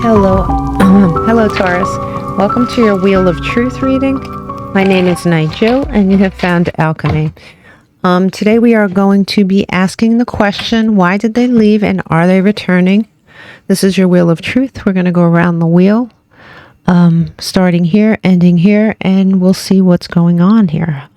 Hello, hello Taurus. Welcome to your Wheel of Truth reading. My name is Nigel and you have found Alchemy. Today we are going to be asking the question, why did they leave and are they returning? This is your Wheel of Truth. We're going to go around the wheel, starting here, ending here, and we'll see what's going on here.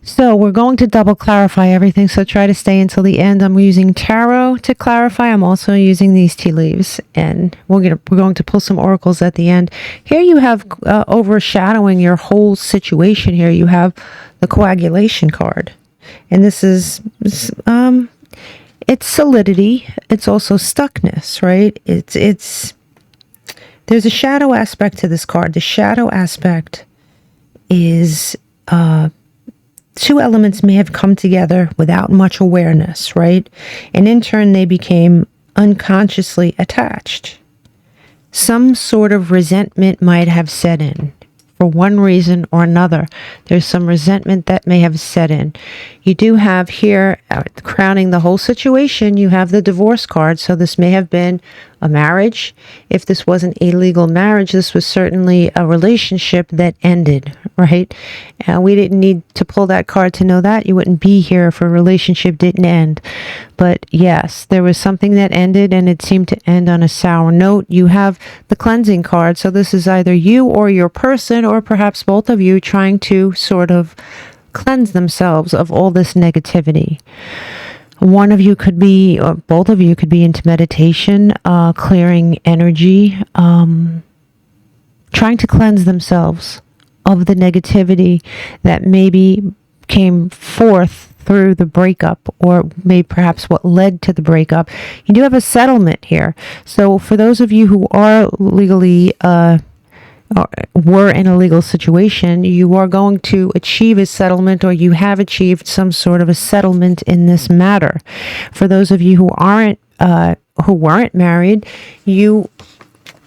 So we're going to double clarify everything, so try to stay until the end. I'm using tarot to clarify. I'm also using these tea leaves, and we're going to pull some oracles at the end. Here you have overshadowing your whole situation here. You have the coagulation card, and this is it's solidity. It's also stuckness, right? There's a shadow aspect to this card. The shadow aspect is two elements may have come together without much awareness, right? And in turn, they became unconsciously attached. Some sort of resentment might have set in. For one reason or another, there's some resentment that may have set in. You do have here, crowning the whole situation, you have the divorce card. So this may have been a marriage. If this wasn't a legal marriage, this was certainly a relationship that ended, right? We didn't need to pull that card to know that. You wouldn't be here if a relationship didn't end. But yes, there was something that ended and it seemed to end on a sour note. You have the cleansing card. So this is either you or your person, or perhaps both of you trying to sort of cleanse themselves of all this negativity. One of you could be, or both of you could be into meditation, clearing energy, trying to cleanse themselves of the negativity that maybe came forth through the breakup, or maybe perhaps what led to the breakup. You do have a settlement here. So for those of you who are legally were in a legal situation, you are going to achieve a settlement, or you have achieved some sort of a settlement in this matter. For those of you who weren't married, you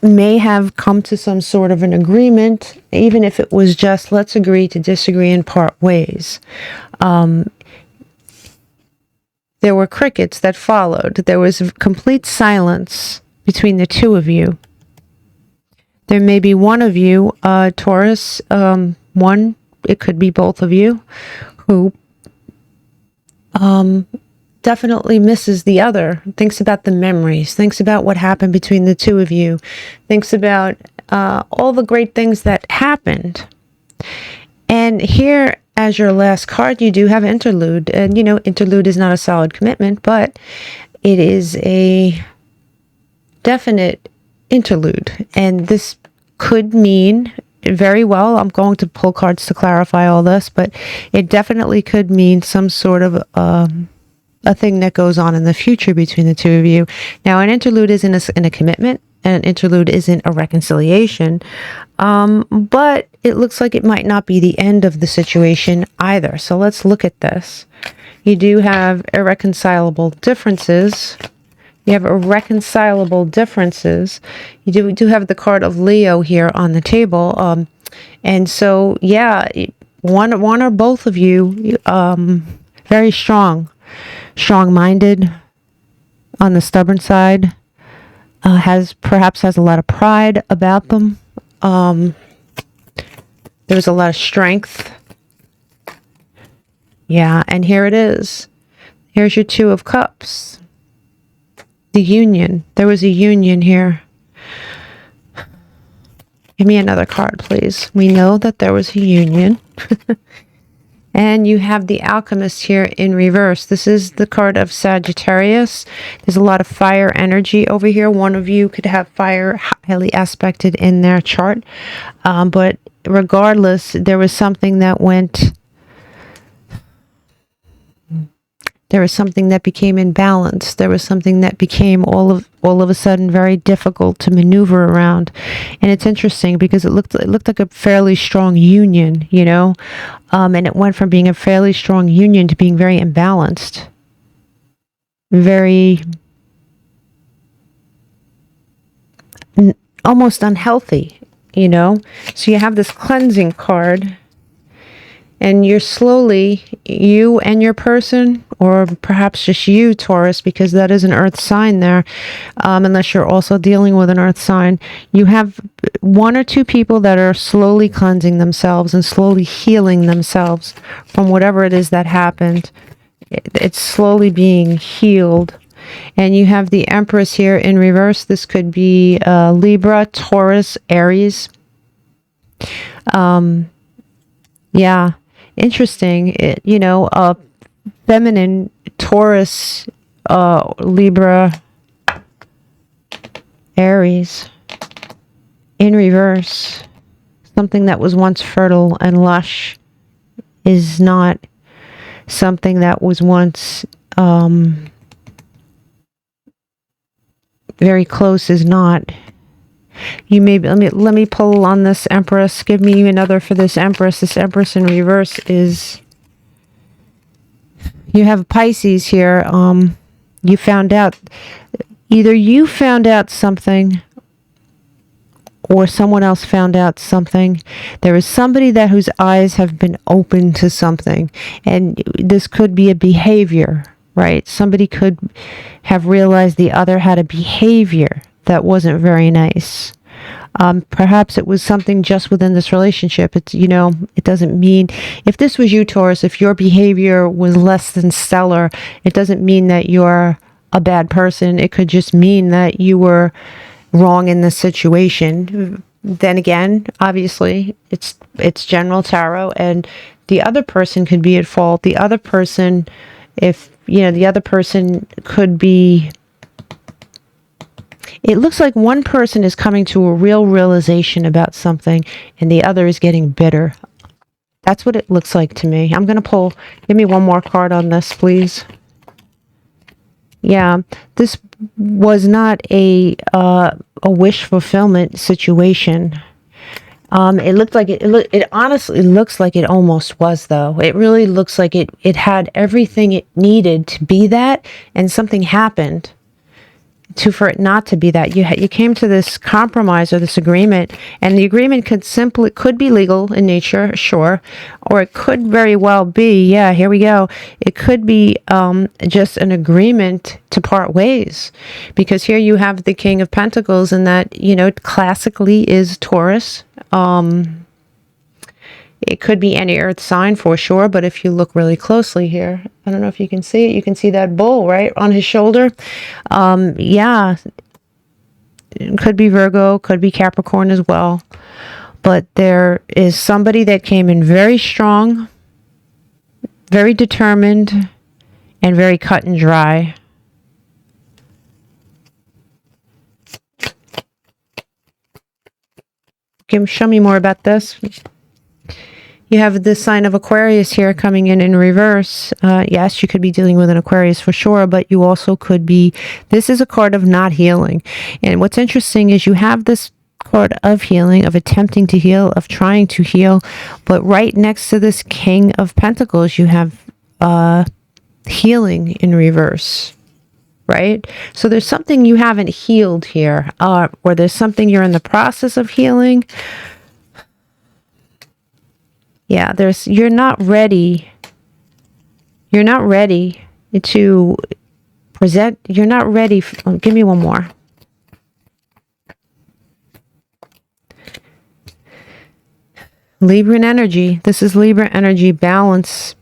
may have come to some sort of an agreement, even if it was just, let's agree to disagree and part ways. There were crickets that followed. There was complete silence between the two of you. There may be one of you, Taurus, it could be both of you, who definitely misses the other, thinks about the memories, thinks about what happened between the two of you, thinks about all the great things that happened. And here, as your last card, you do have interlude. And, you know, interlude is not a solid commitment, but it is a definite interlude. And this could mean, very well, I'm going to pull cards to clarify all this, but it definitely could mean some sort of a thing that goes on in the future between the two of you. Now, an interlude isn't in a commitment, and an interlude isn't a reconciliation, but it looks like it might not be the end of the situation either. So let's look at this. You do have irreconcilable differences. You have irreconcilable differences. You do have the card of Leo here on the table. And so, yeah, one or both of you, very strong-minded on the stubborn side, perhaps has a lot of pride about them. There's a lot of strength. Yeah, and here it is. Here's your Two of Cups. The union. There was a union here. Give me another card, please. We know that there was a union. And you have the Alchemist here in reverse. This is the card of Sagittarius. There's a lot of fire energy over here. One of you could have fire highly aspected in their chart. But regardless, there was something that went... There was something that became imbalanced. There was something that became all of a sudden very difficult to maneuver around. And it's interesting because it looked like a fairly strong union, you know, and it went from being a fairly strong union to being very imbalanced, very almost unhealthy, you know. So you have this cleansing card. And you're slowly, you and your person, or perhaps just you, Taurus, because that is an earth sign there, unless you're also dealing with an earth sign, you have one or two people that are slowly cleansing themselves and slowly healing themselves from whatever it is that happened. It's slowly being healed. And you have the Empress here in reverse. This could be Libra, Taurus, Aries. Yeah, interesting. Feminine, Taurus, Libra, Aries in reverse. Something that was once fertile and lush is not something that was once very close is not. You may let me pull on this Empress. Give me another for this Empress. This Empress in reverse is, you have Pisces here. You found out, either you found out something or someone else found out something. There is somebody that whose eyes have been open to something, and this could be a behavior, right? Somebody could have realized the other had a behavior that wasn't very nice. Perhaps it was something just within this relationship. It's, it doesn't mean, if this was you, Taurus, if your behavior was less than stellar, it doesn't mean that you're a bad person. It could just mean that you were wrong in this situation. Then again, obviously, it's general tarot, and the other person could be at fault. The other person, the other person could be, it looks like one person is coming to a real realization about something and the other is getting bitter. That's what it looks like to me. I'm going to give me one more card on this, please. Yeah, this was not a wish fulfillment situation. It looked like it honestly looks like it almost was, though. It really looks like it had everything it needed to be that, and something happened for it not to be that. You came to this compromise or this agreement, and the agreement could be legal in nature, sure, or it could very well be, yeah, here we go, it could be just an agreement to part ways, because here you have the King of Pentacles, and that, classically is Taurus. It could be any earth sign for sure, but if you look really closely here, I don't know if you can see it. You can see that bull right on his shoulder. Yeah, it could be Virgo, could be Capricorn as well. But there is somebody that came in very strong, very determined, and very cut and dry. Show me more about this. You have the sign of Aquarius here coming in reverse. Yes, you could be dealing with an Aquarius for sure, but you also could be, this is a card of not healing. And what's interesting is you have this card of healing, of attempting to heal, of trying to heal, but right next to this King of Pentacles, you have healing in reverse. Right? So there's something you haven't healed here, or there's something you're in the process of healing. Yeah, you're not ready. You're not ready to present. You're not ready. Give me one more. Libran energy. This is Libra energy, balance.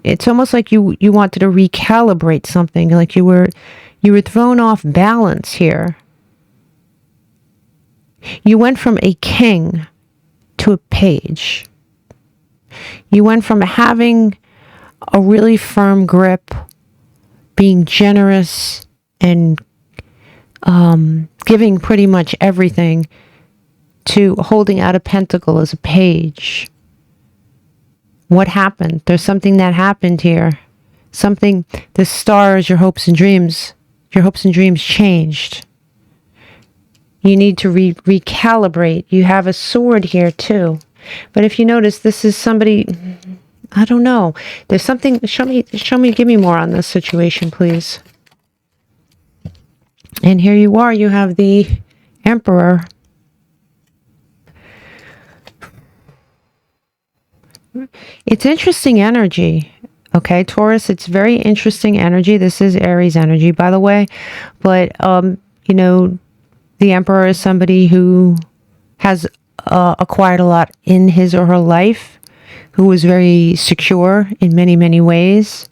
It's almost like you wanted to recalibrate something, like you were thrown off balance here. You went from a king to a page. You went from having a really firm grip, being generous, and giving pretty much everything, to holding out a pentacle as a page. What happened? There's something that happened here. Something, the stars, your hopes and dreams changed. You need to recalibrate. You have a sword here too. But if you notice, this is somebody, I don't know. There's something, show me, give me more on this situation, please. And here you are, you have the Emperor. It's interesting energy. Okay, Taurus, it's very interesting energy. This is Aries energy, by the way. But, you know, the Emperor is somebody who has acquired a lot in his or her life, who was very secure in many, many ways.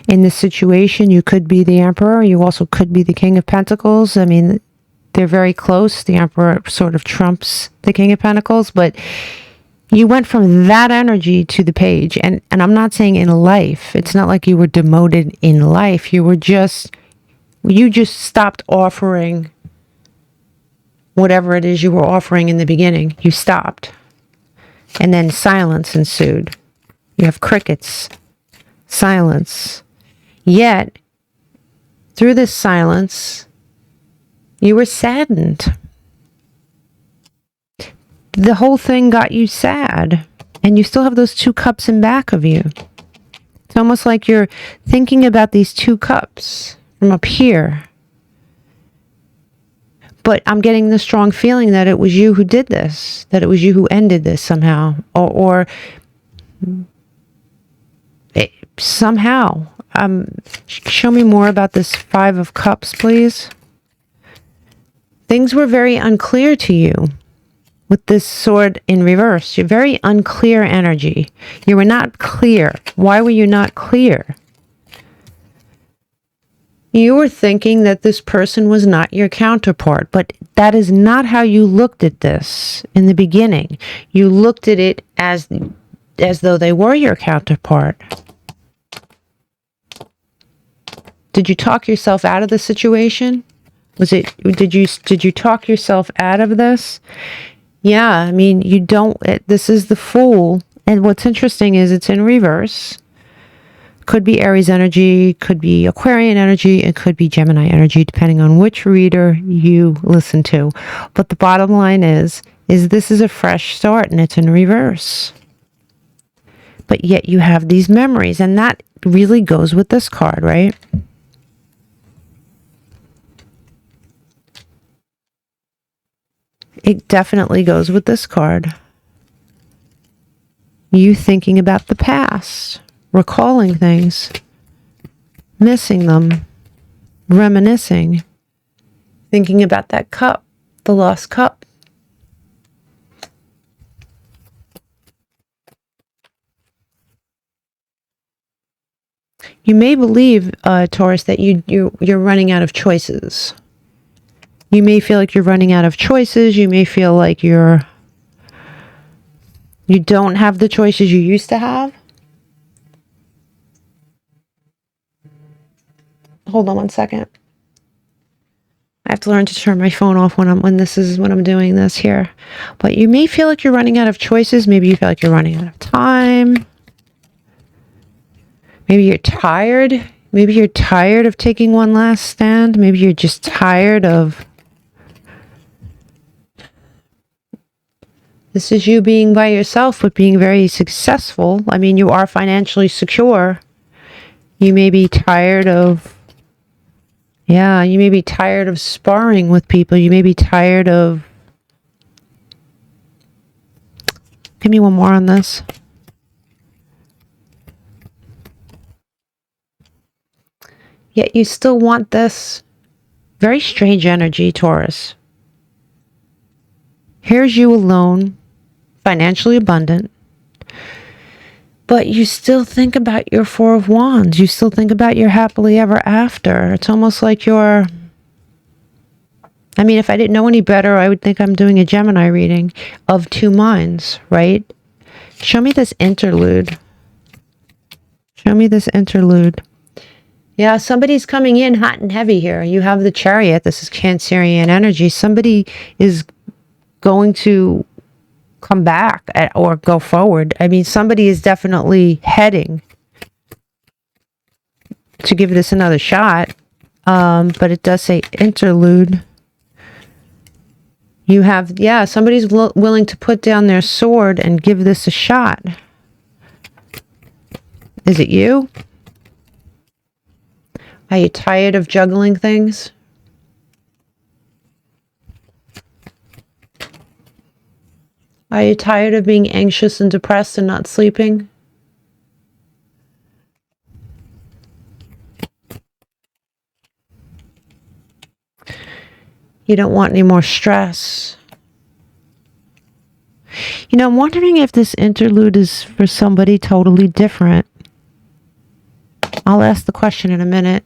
In this situation, you could be the Emperor. You also could be the King of Pentacles. I mean, they're very close. The Emperor sort of trumps the King of Pentacles, but you went from that energy to the Page. And I'm not saying in life. It's not like you were demoted in life. You just stopped offering whatever it is you were offering in the beginning. You stopped. And then silence ensued. You have crickets. Silence. Yet, through this silence, you were saddened. The whole thing got you sad. And you still have those 2 cups in back of you. It's almost like you're thinking about these 2 cups from up here. But I'm getting the strong feeling that it was you who did this. That it was you who ended this somehow. Or somehow. Show me more about this 5 of Cups, please. Things were very unclear to you. With this sword in reverse, you're very unclear energy. You were not clear. Why were you not clear? You were thinking that this person was not your counterpart, but that is not how you looked at this in the beginning. You looked at it as though they were your counterpart. Did you talk yourself out of the situation? Did you talk yourself out of this? Yeah, I mean, this is the Fool. And what's interesting is it's in reverse. Could be Aries energy, could be Aquarian energy, it could be Gemini energy, depending on which reader you listen to. But the bottom line is this is a fresh start and it's in reverse. But yet you have these memories, and that really goes with this card, right? It definitely goes with this card. You thinking about the past, recalling things, missing them, reminiscing, thinking about that cup, the lost cup. You may believe, Taurus, that you're running out of choices. You may feel like you're running out of choices. You may feel like you don't have the choices you used to have. Hold on one second. I have to learn to turn my phone off when I'm doing this here. But you may feel like you're running out of choices. Maybe you feel like you're running out of time. Maybe you're tired. Maybe you're tired of taking one last stand. Maybe you're just tired of... This is you being by yourself, but being very successful. I mean, you are financially secure. You may be tired of... Yeah, you may be tired of sparring with people. You may be tired of... Give me one more on this. Yet you still want this. Very strange energy, Taurus. Here's you alone, financially abundant. But you still think about your 4 of Wands. You still think about your happily ever after. It's almost like you're... I mean, if I didn't know any better, I would think I'm doing a Gemini reading of 2 minds, right? Show me this interlude. Show me this interlude. Yeah, somebody's coming in hot and heavy here. You have the Chariot. This is Cancerian energy. Somebody is going to come back or go forward. I mean, somebody is definitely heading to give this another shot. But it does say interlude. You have, yeah, somebody's willing to put down their sword and give this a shot. Is it you? Are you tired of juggling things? Are you tired of being anxious and depressed and not sleeping? You don't want any more stress. You know, I'm wondering if this interlude is for somebody totally different. I'll ask the question in a minute.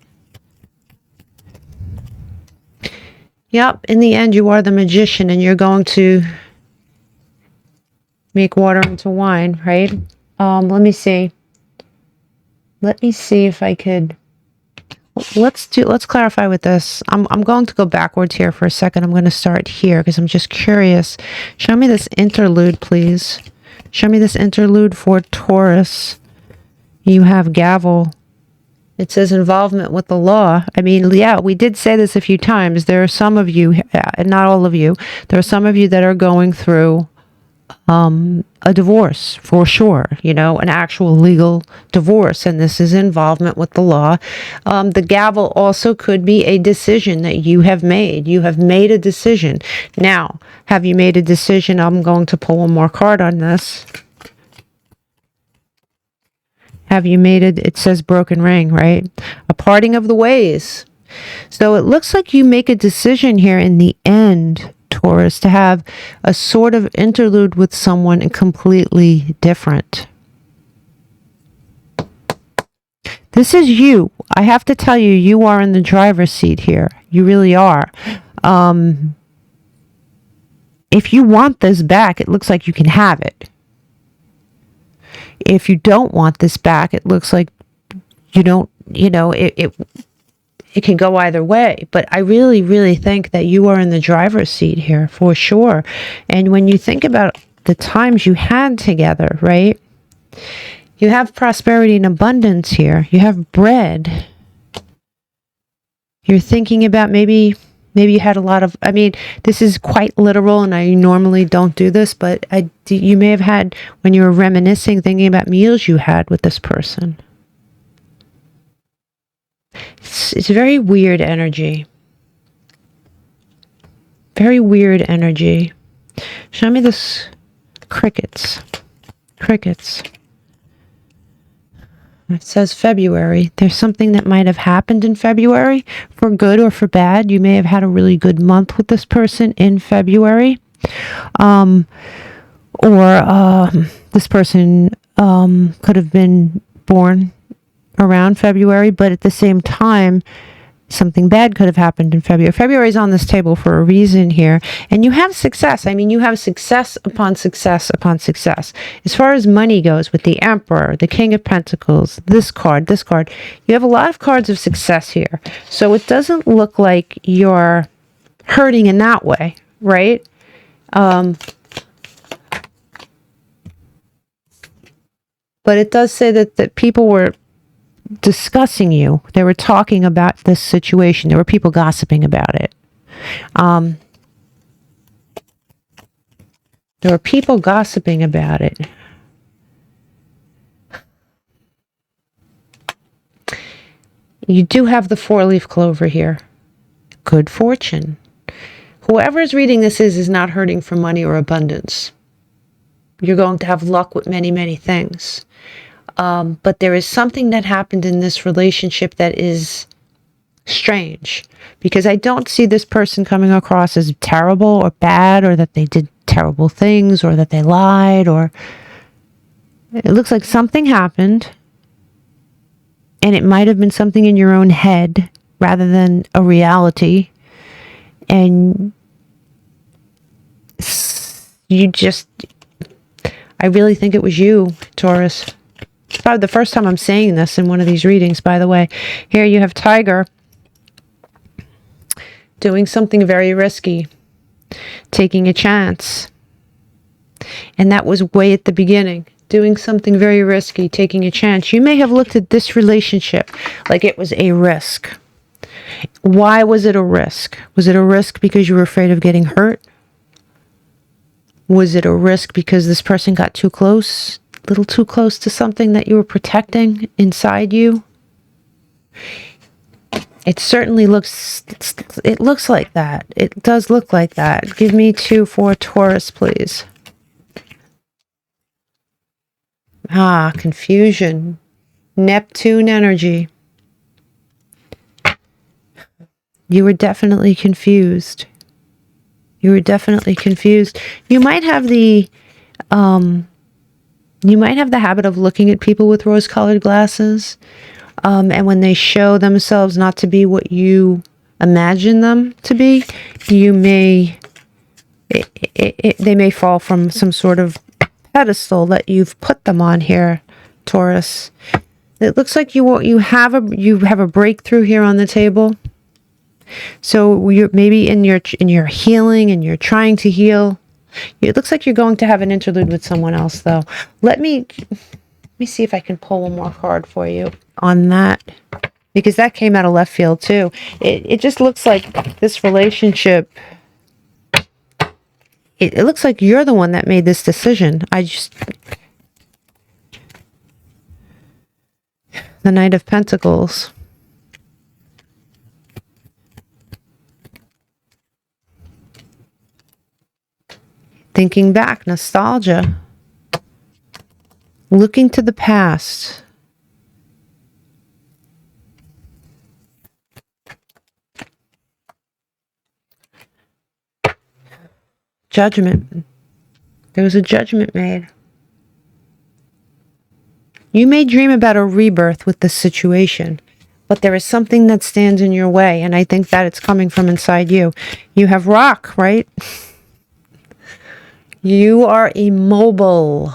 Yep, in the end, you are the magician and you're going to make water into wine, right? Let me see. Let me see if I could... Let's clarify with this. I'm going to go backwards here for a second. I'm going to start here because I'm just curious. Show me this interlude, please. Show me this interlude for Taurus. You have gavel. It says involvement with the law. I mean, yeah, we did say this a few times. There are some of you, and not all of you, there are some of you that are going through a divorce, for sure, you know, an actual legal divorce, and this is involvement with the law. The gavel also could be a decision that you have made. You have made a decision. Now, have you made a decision? I'm going to pull one more card on this. Have you made it? It says broken ring, right? A parting of the ways. So it looks like you make a decision here in the end, Taurus, to have a sort of interlude with someone completely different. This is you. I have to tell you, you are in the driver's seat here. You really are. If you want this back, it looks like you can have it. If you don't want this back, it looks like you don't, you know, it can go either way. But I really, really think that you are in the driver's seat here for sure. And when you think about the times you had together, right? You have prosperity and abundance here. You have bread. You're thinking about maybe you had a lot of, I mean, this is quite literal and I normally don't do this, but you may have had, when you were reminiscing, thinking about meals you had with this person. It's very weird energy. Very weird energy. Show me this. Crickets. Crickets. It says February. There's something that might have happened in February, for good or for bad. You may have had a really good month with this person in February. This person could have been born around February, but at the same time, something bad could have happened in February. February is on this table for a reason here. And you have success. I mean, you have success upon success upon success. As far as money goes, with the Emperor, the King of Pentacles, this card, you have a lot of cards of success here. So it doesn't look like you're hurting in that way, right? But it does say that people were discussing you. They were talking about this situation. There were people gossiping about it. There were people gossiping about it. You do have the 4-leaf clover here. Good fortune. Whoever is reading this is not hurting for money or abundance. You're going to have luck with many, many things. But there is something that happened in this relationship that is strange, because I don't see this person coming across as terrible or bad, or that they did terrible things, or that they lied, or it looks like something happened, and it might have been something in your own head rather than a reality, and I really think it was you, Taurus. It's probably the first time I'm saying this in one of these readings, by the way. Here you have Tiger doing something very risky, taking a chance. And that was way at the beginning. Doing something very risky, taking a chance. You may have looked at this relationship like it was a risk. Why was it a risk? Was it a risk because you were afraid of getting hurt? Was it a risk because this person got too close? Little too close to something that you were protecting inside you? It certainly looks, it looks like that. It does look like that. Give me 2 for Taurus, please. Confusion. Neptune energy. You were definitely confused. You were definitely confused. You might have the habit of looking at people with rose-colored glasses, and when they show themselves not to be what you imagine them to be, they may fall from some sort of pedestal that you've put them on here, Taurus. It looks like you have a breakthrough here on the table. So you're maybe in your healing, and you're trying to heal. It looks like you're going to have an interlude with someone else, though. Let me see if I can pull one more card for you on that, because that came out of left field too. It just looks like this relationship. It looks like you're the one that made this decision. The Knight of Pentacles. Thinking back, nostalgia. Looking to the past. Judgment. There was a judgment made. You may dream about a rebirth with this situation, but there is something that stands in your way, and I think that it's coming from inside you. You have rock, right? You are immobile.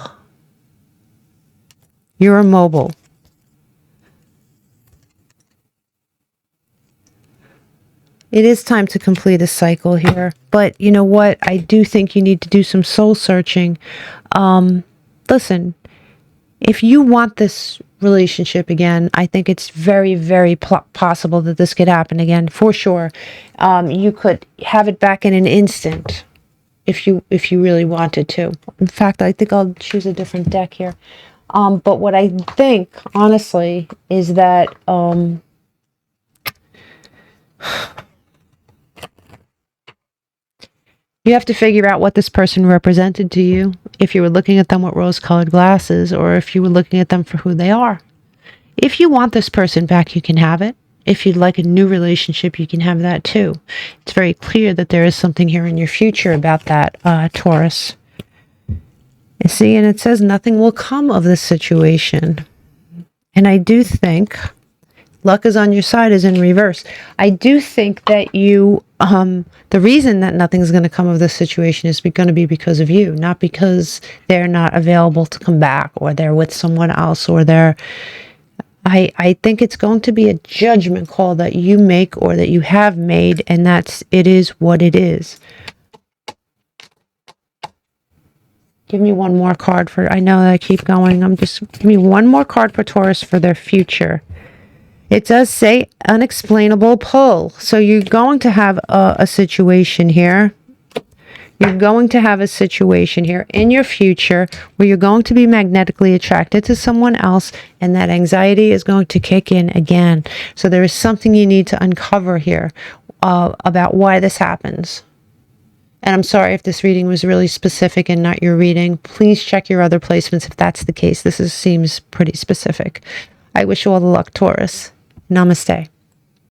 You're immobile. It is time to complete a cycle here. But you know what? I do think you need to do some soul searching. Listen, if you want this relationship again, I think it's very, very possible that this could happen again, for sure. You could have it back in an instant if you really wanted to. In fact, I think I'll choose a different deck here. But what I think, honestly, is that you have to figure out what this person represented to you, if you were looking at them with rose-colored glasses, or if you were looking at them for who they are. If you want this person back, you can have it. If you'd like a new relationship, you can have that too. It's very clear that there is something here in your future about that, Taurus. You see, and it says nothing will come of this situation. And I do think luck is on your side is in reverse. I do think that you, the reason that nothing's going to come of this situation is going to be because of you, not because they're not available to come back, or they're with someone else, or they're... I think it's going to be a judgment call that you make, or that you have made, and it is what it is. Give me one more card for... I know that I keep going. Give me one more card for Taurus for their future. It does say unexplainable pull. So you're going to have a situation here. You're going to have a situation here in your future where you're going to be magnetically attracted to someone else, and that anxiety is going to kick in again. So there is something you need to uncover here about why this happens. And I'm sorry if this reading was really specific and not your reading. Please check your other placements if that's the case. Seems pretty specific. I wish you all the luck, Taurus. Namaste.